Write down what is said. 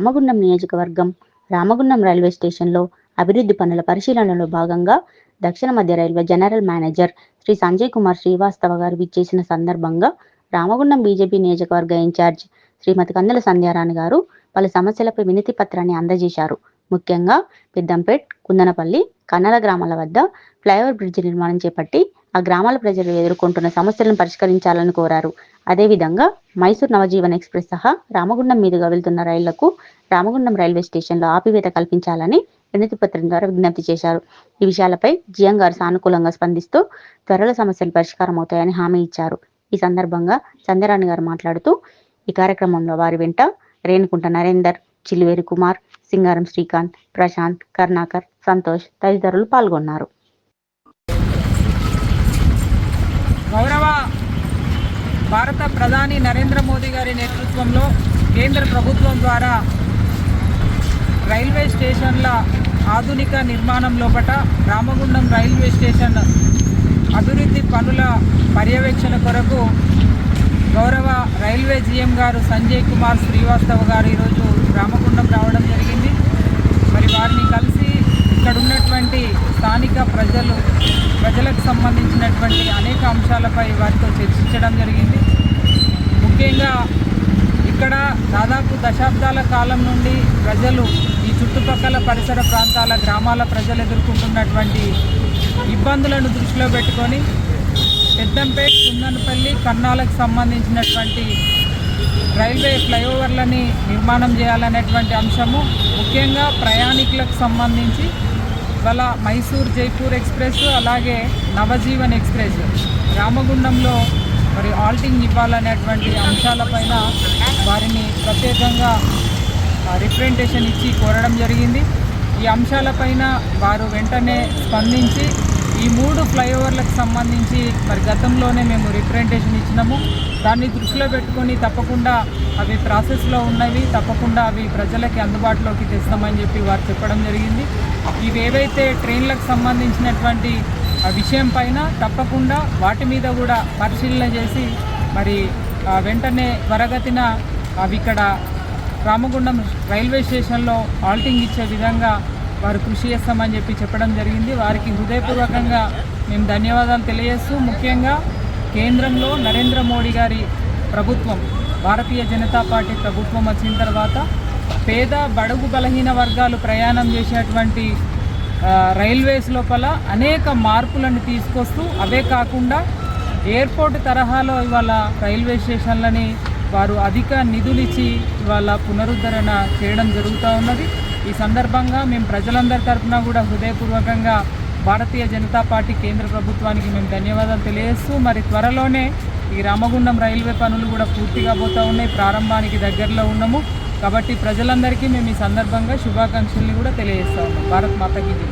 రామగుండం నియోజకవర్గం రామగుండం రైల్వే స్టేషన్లో అభివృద్ధి పనుల పరిశీలనలో భాగంగా దక్షిణ మధ్య railway general manager Shri Sanjay Kumar Srivastava గారు విచ్చేసిన సందర్భంగా రామగుండం బీజేపీ నియోజకవర్గ ఇన్ఛార్జ్ శ్రీమతి కందుల సంధ్యారాణి గారు పలు సమస్యలపై వినతి పత్రాన్ని అందజేశారు. ముఖ్యంగా పెద్దంపేట్, కుందనపల్లి, కన్నల గ్రామాల వద్ద ఫ్లైఓవర్ బ్రిడ్జి నిర్మాణం చేపట్టి ఆ గ్రామాల ప్రజలు ఎదుర్కొంటున్న సమస్యలను పరిష్కరించాలని కోరారు. అదేవిధంగా మైసూర్ నవజీవన్ ఎక్స్ప్రెస్ సహా రామగుండం మీదుగా వెళ్తున్న రైళ్లకు రామగుండం రైల్వే స్టేషన్లో ఆపివేత కల్పించాలని వినతి పత్రం ద్వారా విజ్ఞప్తి చేశారు. ఈ విషయాలపై జిఎం గారు సానుకూలంగా స్పందిస్తూ త్వరలో సమస్యలు పరిష్కారం అవుతాయని హామీ ఇచ్చారు. ఈ సందర్భంగా సంధ్యారాణి గారు మాట్లాడుతూ ఈ కార్యక్రమంలో వారి వెంట రేణుకుంట నరేందర్, చిల్లివేరి కుమార్, సింగారం శ్రీకాంత్, ప్రశాంత్, కర్ణాకర్, సంతోష్ తదితరులు పాల్గొన్నారు. గౌరవ భారత ప్రధాని నరేంద్ర మోదీ గారి నేతృత్వంలో కేంద్ర ప్రభుత్వం ద్వారా రైల్వే స్టేషన్ల ఆధునిక నిర్మాణం లోపట రామగుండం రైల్వే స్టేషన్ అభివృద్ధి పనుల పర్యవేక్షణ కొరకు గౌరవ రైల్వే జీఎం గారు సంజయ్ కుమార్ శ్రీవాస్తవ గారు ఈరోజు రామగుండం రావడం జరిగింది. మరి వారిని కలిసి ఇక్కడ ఉన్నటువంటి స్థానిక ప్రజలకు సంబంధించినటువంటి అనేక అంశాలపై వారితో చర్చించడం జరిగింది. ముఖ్యంగా ఇక్కడ దాదాపు దశాబ్దాల కాలం నుండి ప్రజలు ఈ చుట్టుపక్కల పరిసర ప్రాంతాల గ్రామాల ప్రజలు ఎదుర్కొంటున్నటువంటి ఇబ్బందులను దృష్టిలో పెట్టుకొని పెద్దంపేట్, కుందనపల్లి, కన్నాలకు సంబంధించినటువంటి రైల్వే ఫ్లైఓవర్లని నిర్మాణం చేయాలనేటువంటి అంశము, ముఖ్యంగా ప్రయాణికులకు సంబంధించి ఇవాళ మైసూర్ జైపూర్ ఎక్స్ప్రెస్ అలాగే నవజీవన్ ఎక్స్ప్రెస్ రామగుండంలో మరి ఆల్టింగ్ ఇవ్వాలనేటువంటి అంశాలపైన వారిని ప్రత్యేకంగా రిప్రజెంటేషన్ ఇచ్చి కోరడం జరిగింది. ఈ అంశాలపైన వారు వెంటనే స్పందించి ఈ 3 ఫ్లైఓవర్లకు సంబంధించి మరి గతంలోనే మేము రిప్రజెంటేషన్ ఇచ్చినాము. దాన్ని దృష్టిలో పెట్టుకొని తప్పకుండా అవి ప్రాసెస్లో ఉన్నవి, తప్పకుండా అవి ప్రజలకి అందుబాటులోకి తెస్తామని చెప్పి వారు చెప్పడం జరిగింది. ఇవి ఏవైతే ట్రైన్లకు సంబంధించినటువంటి విషయం పైన తప్పకుండా వాటి మీద కూడా పరిశీలన చేసి మరి వెంటనే త్వరగతిన అవి ఇక్కడ రామగుండం రైల్వే స్టేషన్లో ఆల్టింగ్ ఇచ్చే విధంగా వారు కృషి చేస్తామని చెప్పి చెప్పడం జరిగింది. వారికి హృదయపూర్వకంగా మేము ధన్యవాదాలు తెలియజేస్తూ, ముఖ్యంగా కేంద్రంలో నరేంద్ర మోడీ గారి ప్రభుత్వం, భారతీయ జనతా పార్టీ ప్రభుత్వం వచ్చిన తర్వాత పేద బడుగు బలహీన వర్గాలు ప్రయాణం చేసేటువంటి రైల్వేస్ లోపల అనేక మార్పులను తీసుకొస్తూ, అవే కాకుండా ఎయిర్పోర్ట్ తరహాలో ఇవాళ రైల్వే స్టేషన్లని వారు అధిక నిధులిచ్చి ఇవాళ పునరుద్ధరణ చేయడం జరుగుతూ ఉన్నది. ఈ సందర్భంగా మేము ప్రజలందరి తరఫున కూడా హృదయపూర్వకంగా భారతీయ జనతా పార్టీ కేంద్ర ప్రభుత్వానికి మేము ధన్యవాదాలు తెలియజేస్తూ, మరి త్వరలోనే ఈ రామగుండం రైల్వే పనులు కూడా పూర్తిగా పోతూ ఉన్నాయి, ప్రారంభానికి దగ్గరలో ఉన్నాము. కాబట్టి ప్రజలందరికీ మేము ఈ సందర్భంగా శుభాకాంక్షల్ని కూడా తెలియజేస్తా ఉన్నాం. భారత్ మాతాకి జై.